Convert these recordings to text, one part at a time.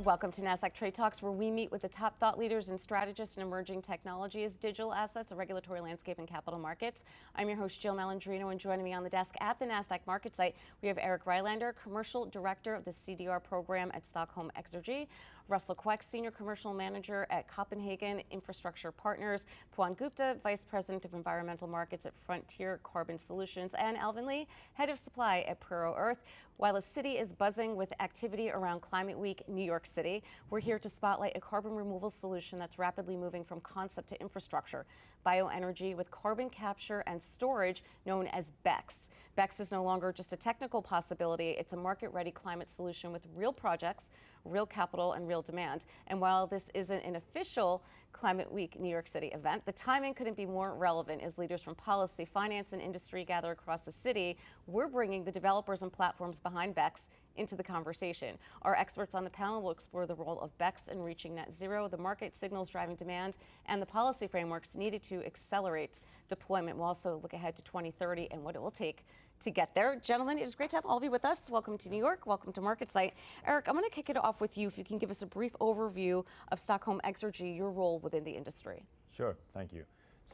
Welcome to Nasdaq TradeTalks, where we meet with the top thought leaders and strategists in emerging technologies, digital assets, the regulatory landscape, and capital markets. I'm your host, Jill Malandrino, and joining me on the desk at the Nasdaq market site, we have Erik Rylander, Commercial Director of the CDR Program at Stockholm Exergi, Russell Quek, Senior Commercial Manager at Copenhagen Infrastructure Partners, Pawan Gupta, Vice President of Environmental Markets at Frontier Carbon Solutions, and Alvin Lee, Head of Supply at Puro.earth. While the city is buzzing with activity around Climate Week New York City, we're here to spotlight a carbon removal solution that's rapidly moving from concept to infrastructure. Bioenergy with carbon capture and storage known as BECCS. BECCS is no longer just a technical possibility, it's a market-ready climate solution with real projects, real capital, and real demand. And while this isn't an official Climate Week New York City event, the timing couldn't be more relevant as leaders from policy, finance, and industry gather across the city. We're bringing the developers and platforms behind BECCS into the conversation. Our experts on the panel will explore the role of BECCS in reaching net zero, the market signals driving demand, and the policy frameworks needed to accelerate deployment. We'll also look ahead to 2030 and what it will take to get there. Gentlemen, it is great to have all of you with us. Welcome to New York. Welcome to MarketSite. Erik, I'm going to kick it off with you. If you can give us a brief overview of Stockholm Exergi, your role within the industry. Sure, thank you.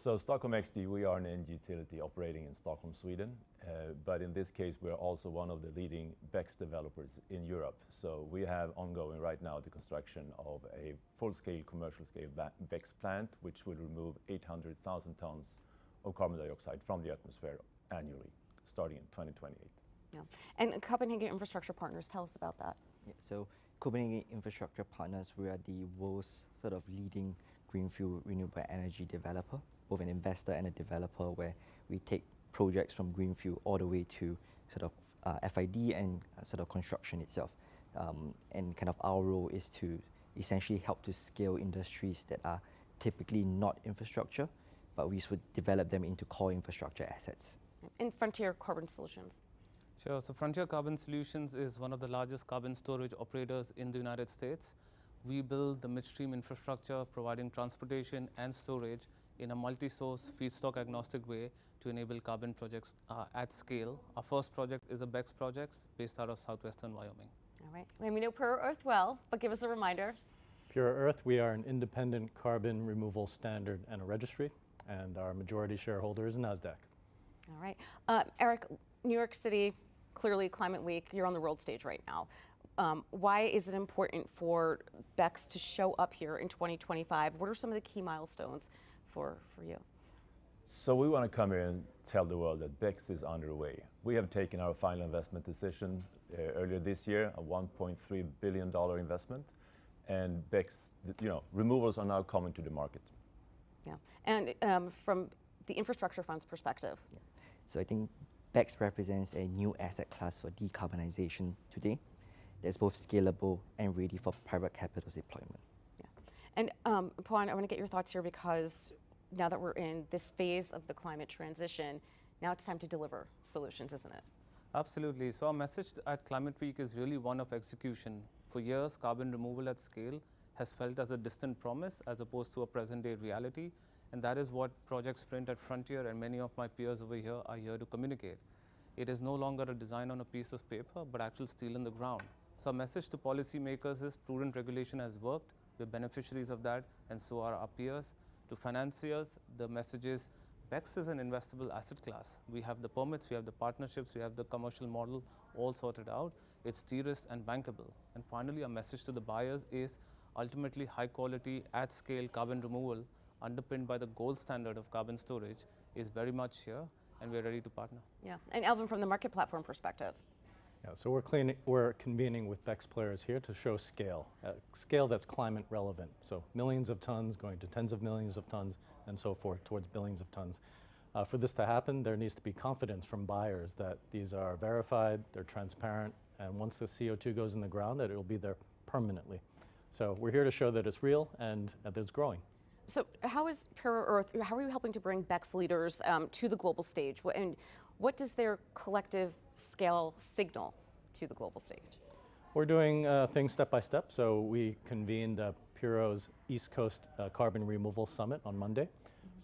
So Stockholm Exergi, we are an energy utility operating in Stockholm, Sweden. But in this case, we're also one of the leading BECCS developers in Europe. So we have ongoing right now the construction of a full-scale, commercial-scale BECCS plant, which will remove 800,000 tons of carbon dioxide from the atmosphere annually, starting in 2028. Yeah. And Copenhagen Infrastructure Partners, tell us about that. Yeah, so Copenhagen Infrastructure Partners, we are the world's sort of leading greenfield renewable energy developer, both an investor and a developer, where we take projects from greenfield all the way to sort of FID and sort of construction itself. And kind of our role is to essentially help to scale industries that are typically not infrastructure, but we would develop them into core infrastructure assets. In Frontier Carbon Solutions. Sure. So Frontier Carbon Solutions is one of the largest carbon storage operators in the United States. We build the midstream infrastructure, providing transportation and storage in a multi-source, feedstock-agnostic way to enable carbon projects at scale. Our first project is a BECCS project based out of southwestern Wyoming. All right. And we know Puro.earth well, but give us a reminder. Puro.earth, we are an independent carbon removal standard and a registry, and our majority shareholder is Nasdaq. All right. Erik, New York City, clearly Climate Week, you're on the world stage right now. Why is it important for BECCS to show up here in 2025? What are some of the key milestones for you? So we want to come here and tell the world that BECCS is underway. We have taken our final investment decision earlier this year, a $1.3 billion investment, and BECCS, removals are now coming to the market. Yeah, and from the infrastructure fund's perspective. Yeah. So I think BECCS represents a new asset class for decarbonization today that's both scalable and ready for private capital deployment. Yeah. And Pawan, I want to get your thoughts here, because now that we're in this phase of the climate transition, now it's time to deliver solutions, isn't it? Absolutely. So our message at Climate Week is really one of execution. For years, carbon removal at scale has felt as a distant promise as opposed to a present-day reality. And that is what Project Sprint at Frontier and many of my peers over here are here to communicate. It is no longer a design on a piece of paper, but actual steel in the ground. So our message to policymakers is prudent regulation has worked. We're beneficiaries of that, and so are our peers. To financiers, the message is BECCS is an investable asset class. We have the permits, we have the partnerships, we have the commercial model all sorted out. It's de-risked and bankable. And finally, our message to the buyers is ultimately high quality, at scale carbon removal underpinned by the gold standard of carbon storage is very much here, and we're ready to partner. Yeah, and Alvin, from the market platform perspective. Yeah, so we're convening with BECCS players here to show scale, scale that's climate relevant. So millions of tons going to tens of millions of tons and so forth towards billions of tons. For this to happen, there needs to be confidence from buyers that these are verified, they're transparent, and once the CO2 goes in the ground, that it will be there permanently. So we're here to show that it's real and that it's growing. So how is Puro.earth, how are you helping to bring BECCS leaders to the global stage? And what does their collective scale signal to the global stage? We're doing things step by step. So we convened Puro's East Coast Carbon Removal Summit on Monday.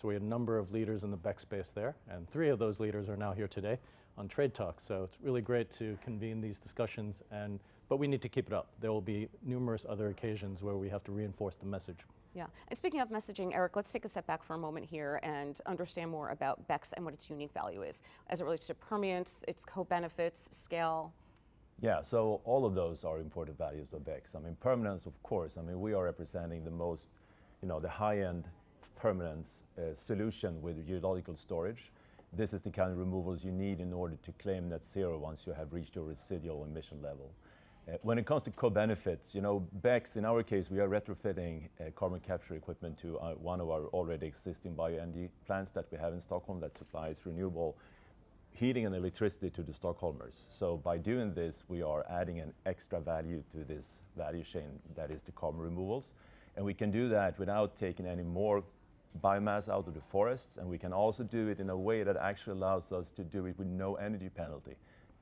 So we had a number of leaders in the BECCS space there, and 3 of those leaders are now here today on TradeTalks. So it's really great to convene these discussions and but we need to keep it up. There will be numerous other occasions where we have to reinforce the message. Yeah, and speaking of messaging, Erik, let's take a step back for a moment here and understand more about BECCS and what its unique value is as it relates to permeance, its co-benefits, scale. Yeah, so all of those are important values of BECCS. I mean, permanence, of course. I mean, we are representing the most, the high-end permanence solution with geological storage. This is the kind of removals you need in order to claim net zero once you have reached your residual emission level. When it comes to co-benefits, BECCS, in our case, we are retrofitting carbon capture equipment to one of our already existing bioenergy plants that we have in Stockholm that supplies renewable heating and electricity to the Stockholmers. So by doing this, we are adding an extra value to this value chain that is the carbon removals. And we can do that without taking any more biomass out of the forests, and we can also do it in a way that actually allows us to do it with no energy penalty.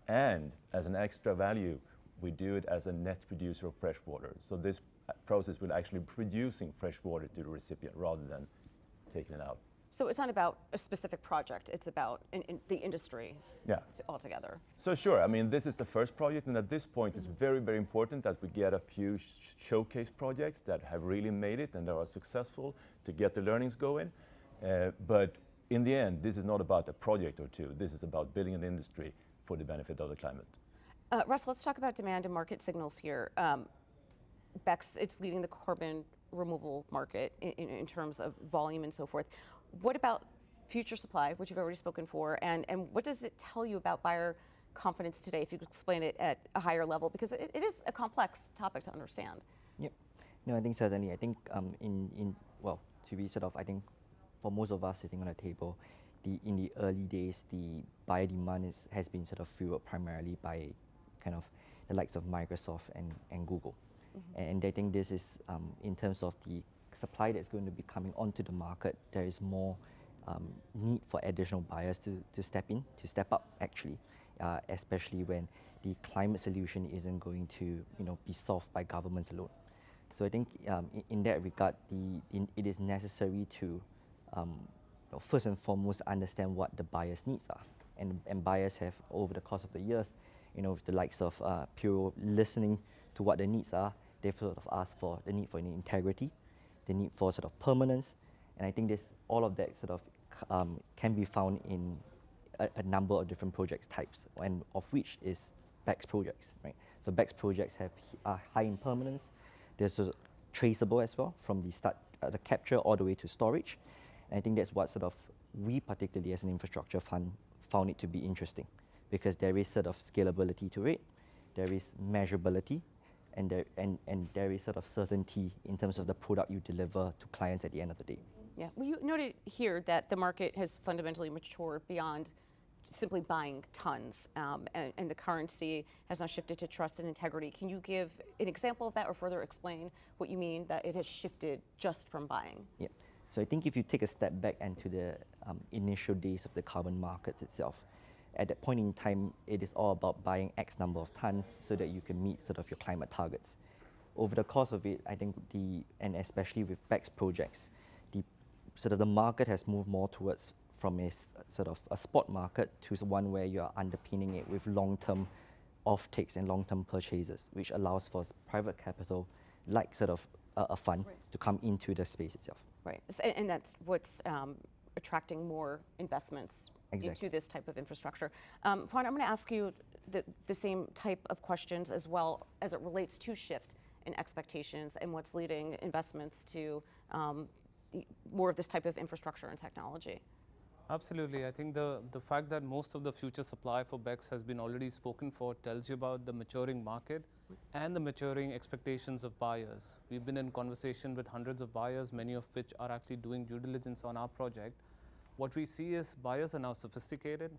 And as an extra value, we do it as a net producer of fresh water. So this process will actually be producing fresh water to the recipient rather than taking it out. So it's not about a specific project, it's about the industry altogether. So sure, I mean, this is the first project, and at this point it's very, very important that we get a few showcase projects that have really made it and that are successful to get the learnings going. But in the end, this is not about a project or two. This is about building an industry for the benefit of the climate. Russ, let's talk about demand and market signals here. BECCS, it's leading the carbon removal market in terms of volume and so forth. What about future supply, which you've already spoken for, and what does it tell you about buyer confidence today, if you could explain it at a higher level, because it is a complex topic to understand. Yep. No, I think certainly. I think to be sort of, I think for most of us sitting on the table, in the early days, the buyer demand has been sort of fueled primarily by kind of the likes of Microsoft and Google. Mm-hmm. And I think this is, in terms of the supply that's going to be coming onto the market, there is more need for additional buyers to step up actually, especially when the climate solution isn't going to be solved by governments alone. So I think in that regard, it is necessary to first and foremost understand what the buyers' needs are, and buyers have over the course of the years, with the likes of Puro listening to what their needs are, they've sort of asked for the need for integrity, the need for sort of permanence, and I think all of that sort of can be found in a number of different project types, and of which is BECCS projects, right? So BECCS projects are high in permanence. They're sort of traceable as well from the start, the capture all the way to storage, and I think that's what sort of we particularly as an infrastructure fund found it to be interesting, because there is sort of scalability to it, there is measurability, and there is sort of certainty in terms of the product you deliver to clients at the end of the day. Yeah, well, you noted here that the market has fundamentally matured beyond simply buying tons, and the currency has now shifted to trust and integrity. Can you give an example of that or further explain what you mean that it has shifted just from buying? Yeah, so I think if you take a step back into the initial days of the carbon markets itself, at that point in time, it is all about buying X number of tons so that you can meet sort of your climate targets. Over the course of it, I think and especially with BECCS projects, the market has moved more towards from a sort of a spot market to one where you are underpinning it with long-term offtakes and long-term purchases, which allows for private capital, like sort of a fund, to come into the space itself. Right, and that's what's attracting more investments into this type of infrastructure. Pawan, I'm going to ask you the same type of questions as well as it relates to shift in expectations and what's leading investments to more of this type of infrastructure and technology. Absolutely. I think the fact that most of the future supply for BECCS has been already spoken for tells you about the maturing market and the maturing expectations of buyers. We've been in conversation with hundreds of buyers, many of which are actually doing due diligence on our project. What we see is buyers are now sophisticated.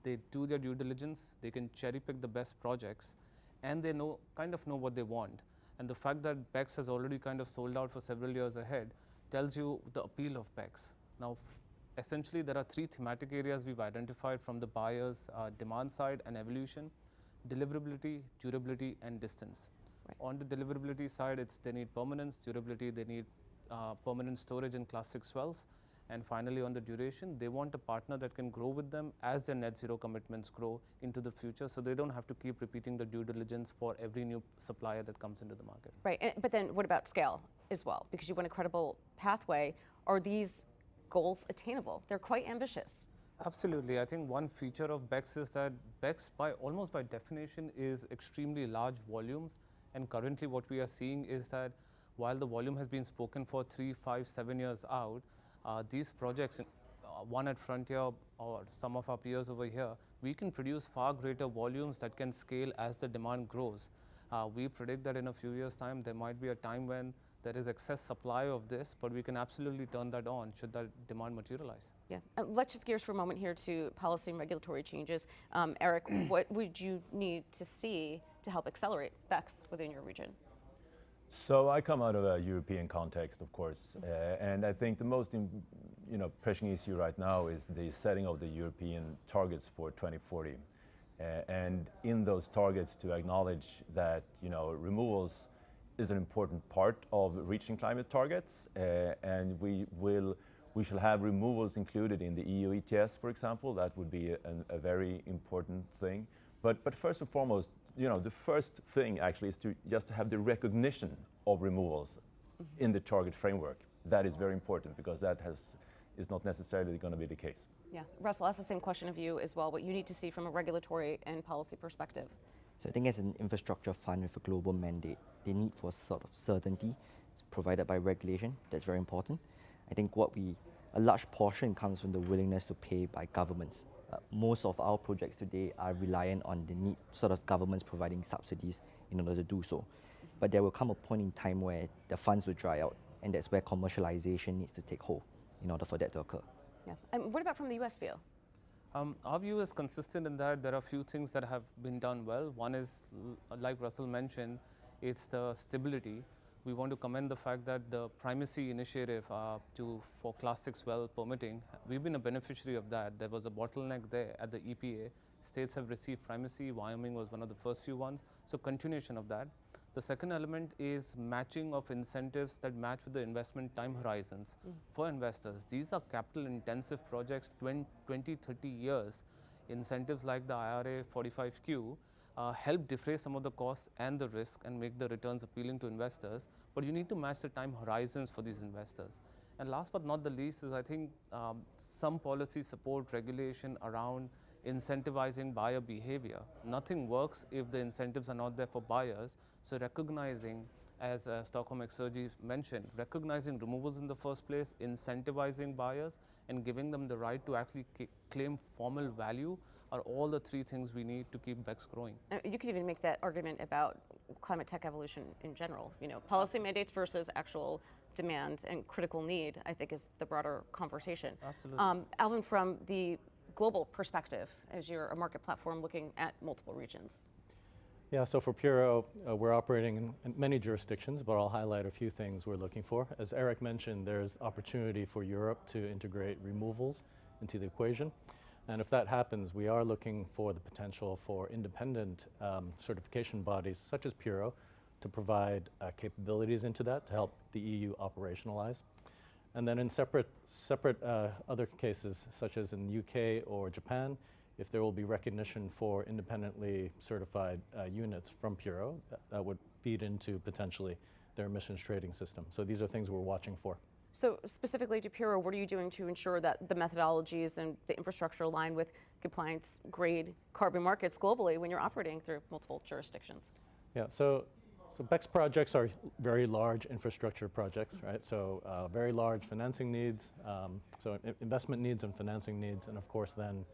They do their due diligence, they can cherry pick the best projects, and they kind of know what they want. And the fact that BECCS has already kind of sold out for several years ahead tells you the appeal of BECCS. Now, essentially, there are three thematic areas we've identified from the buyer's demand side and evolution: deliverability, durability, and distance. Right. On the deliverability side, they need permanence; durability, they need permanent storage in Class 6 wells; And finally, on the duration, they want a partner that can grow with them as their net zero commitments grow into the future, so they don't have to keep repeating the due diligence for every new supplier that comes into the market. Right, but then what about scale as well? Because you want a credible pathway. Are these goals attainable? They're quite ambitious. Absolutely. I think one feature of BECCS is that BECCS, almost by definition, is extremely large volumes. And currently what we are seeing is that while the volume has been spoken for 3, 5, 7 years out, these projects, one at Frontier or some of our peers over here, we can produce far greater volumes that can scale as the demand grows. We predict that in a few years' time, there might be a time when there is excess supply of this, but we can absolutely turn that on should that demand materialize. Yeah. Let's shift gears for a moment here to policy and regulatory changes. Erik, what would you need to see to help accelerate BECCS within your region? So I come out of a European context, of course, and I think the most pressing issue right now is the setting of the European targets for 2040. And in those targets, to acknowledge that removals is an important part of reaching climate targets, and we shall have removals included in the EU ETS, for example. That would be a very important thing. But first and foremost, the first thing actually is to just have the recognition of removals in the target framework. That is very important because that is not necessarily going to be the case. Yeah, Russell, that's the same question of you as well. What you need to see from a regulatory and policy perspective. So I think as an infrastructure fund with a global mandate, the need for sort of certainty provided by regulation, that's very important. I think a large portion comes from the willingness to pay by governments. Most of our projects today are reliant on the need sort of governments providing subsidies in order to do so. But there will come a point in time where the funds will dry out, and that's where commercialization needs to take hold in order for that to occur. Yeah. And what about from the US view? Our view is consistent in that there are a few things that have been done well. One is, like Russell mentioned, it's the stability. We want to commend the fact that the primacy initiative for Class 6 well permitting, we've been a beneficiary of that. There was a bottleneck there at the EPA. States have received primacy. Wyoming was one of the first few ones. So continuation of that. The second element is matching of incentives that match with the investment time horizons for investors. These are capital intensive projects, 20, 30 years. Incentives like the IRA 45Q help defray some of the costs and the risk and make the returns appealing to investors, but you need to match the time horizons for these investors. And last but not the least is, I think, some policy support regulation around incentivizing buyer behavior. Nothing works if the incentives are not there for buyers. So recognizing, as Stockholm Exergi mentioned, recognizing removals in the first place, incentivizing buyers, and giving them the right to actually claim formal value are all the three things we need to keep BECCS growing. You could even make that argument about climate tech evolution in general. Policy mandates versus actual demand and critical need, I think, is the broader conversation. Absolutely. Alvin, from the global perspective, as you're a market platform looking at multiple regions. Yeah, so for Puro, we're operating in many jurisdictions, but I'll highlight a few things we're looking for. As Erik mentioned, there's opportunity for Europe to integrate removals into the equation. And if that happens, we are looking for the potential for independent certification bodies, such as Puro, to provide capabilities into that to help the EU operationalize. And then in separate other cases, such as in the UK or Japan, if there will be recognition for independently certified units from Puro, that would feed into potentially their emissions trading system. So these are things we're watching for. So specifically to Puro, what are you doing to ensure that the methodologies and the infrastructure align with compliance grade carbon markets globally when you're operating through multiple jurisdictions? Yeah, so BECCS projects are very large infrastructure projects, right? So very large financing needs, so investment needs and financing needs, and of course then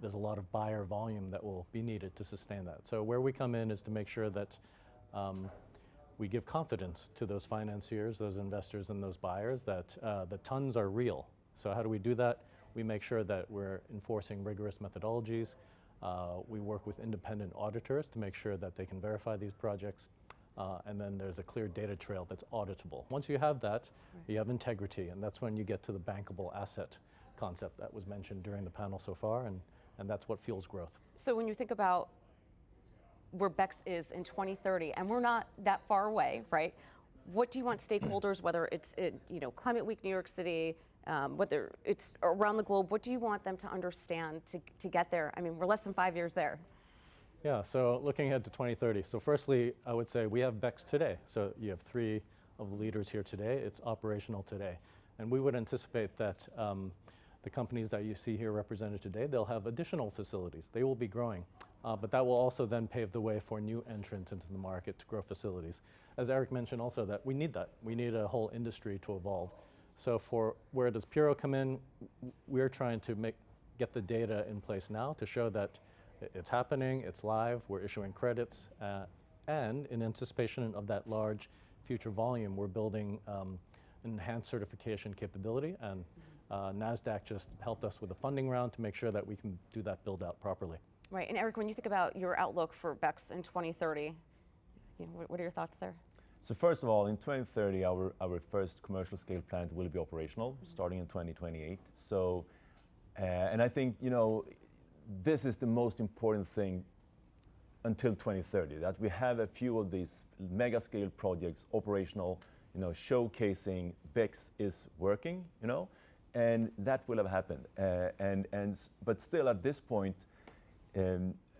there's a lot of buyer volume that will be needed to sustain that. So where we come in is to make sure that we give confidence to those financiers, those investors, and those buyers that the tons are real. So how do we do that? We make sure that we're enforcing rigorous methodologies. We work with independent auditors to make sure that they can verify these projects. And then there's a clear data trail that's auditable. Once you have that, you have integrity, and that's when you get to the bankable asset concept that was mentioned during the panel so far, and that's what fuels growth. So when you think about where BECCS is in 2030, and we're not that far away, right? What do you want stakeholders, whether it's Climate Week New York City, whether it's around the globe, what do you want them to understand to get there? I mean, we're less than 5 years there. Yeah, so looking ahead to 2030. So firstly, I would say we have BECCS today. So you have 3 of the leaders here today. It's operational today. And we would anticipate that the companies that you see here represented today, they'll have additional facilities. They will be growing. But that will also then pave the way for new entrants into the market to grow facilities. As Erik mentioned also, that we need that. We need a whole industry to evolve. So for where does Puro come in? We're trying to get the data in place now to show that it's happening, it's live, we're issuing credits, and in anticipation of that large future volume, we're building enhanced certification capability, and Nasdaq just helped us with a funding round to make sure that we can do that build out properly. Right, and Erik, when you think about your outlook for BECCS in 2030, what are your thoughts there? So first of all, in 2030, our first commercial scale plant will be operational, starting in 2028. So, and I think, this is the most important thing until 2030, that we have a few of these mega scale projects operational, showcasing BECCS is working, and that will have happened. But still at this point,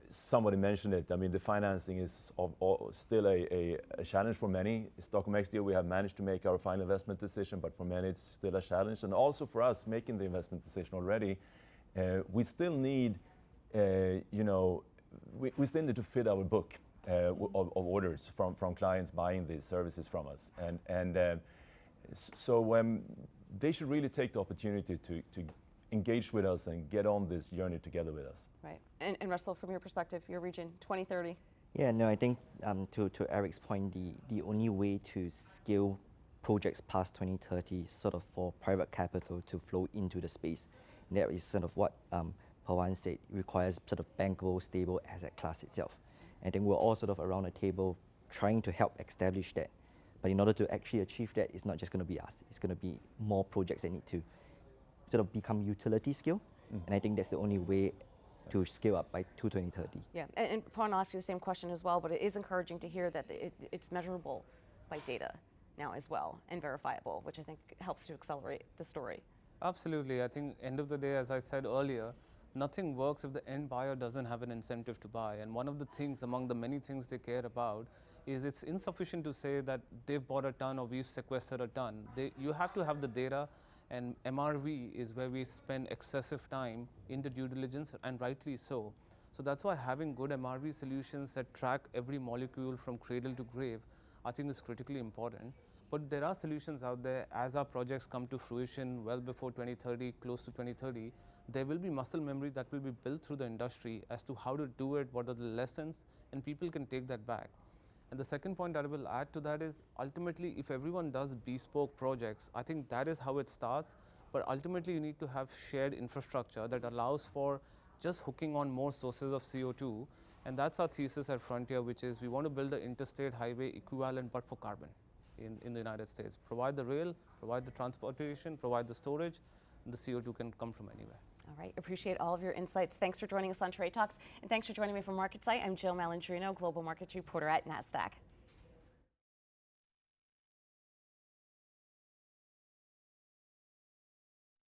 somebody mentioned it, I mean, the financing is still a challenge for many. Stockholm Exergi, we have managed to make our final investment decision, but for many it's still a challenge. And also for us making the investment decision already, we still need, we still need to fit our book of orders from clients buying these services from us. So they should really take the opportunity to engage with us and get on this journey together with us. Right. And Russell, from your perspective, your region, 2030? Yeah, no, I think to Erik's point, the only way to scale projects past 2030 is sort of for private capital to flow into the space. And that is sort of what Pawan said, requires sort of bankable, stable asset class itself. And I think we're all sort of around the table trying to help establish that. But in order to actually achieve that, it's not just going to be us. It's going to be more projects that need to sort of become utility scale. And I think that's the only way to scale up by 2030. Yeah, and Pawan, I'll ask you the same question as well, but it is encouraging to hear that it's measurable by data now as well, and verifiable, which I think helps to accelerate the story. Absolutely. I think end of the day, as I said earlier, nothing works if the end buyer doesn't have an incentive to buy. And one of the things, among the many things they care about, is it's insufficient to say that they've bought a ton or we've sequestered a ton. You have to have the data, and MRV is where we spend excessive time in the due diligence, and rightly so. So that's why having good MRV solutions that track every molecule from cradle to grave, I think is critically important. But there are solutions out there. As our projects come to fruition well before 2030, close to 2030, there will be muscle memory that will be built through the industry as to how to do it, what are the lessons, and people can take that back. And the second point that I will add to that is, ultimately, if everyone does bespoke projects, I think that is how it starts. But ultimately, you need to have shared infrastructure that allows for just hooking on more sources of CO2. And that's our thesis at Frontier, which is we want to build the interstate highway equivalent, but for carbon in the United States. Provide the rail, provide the transportation, provide the storage, and the CO2 can come from anywhere. All right, appreciate all of your insights. Thanks for joining us on Trade Talks, and thanks for joining me from MarketSite. I'm Jill Malandrino, Global Markets Reporter at Nasdaq.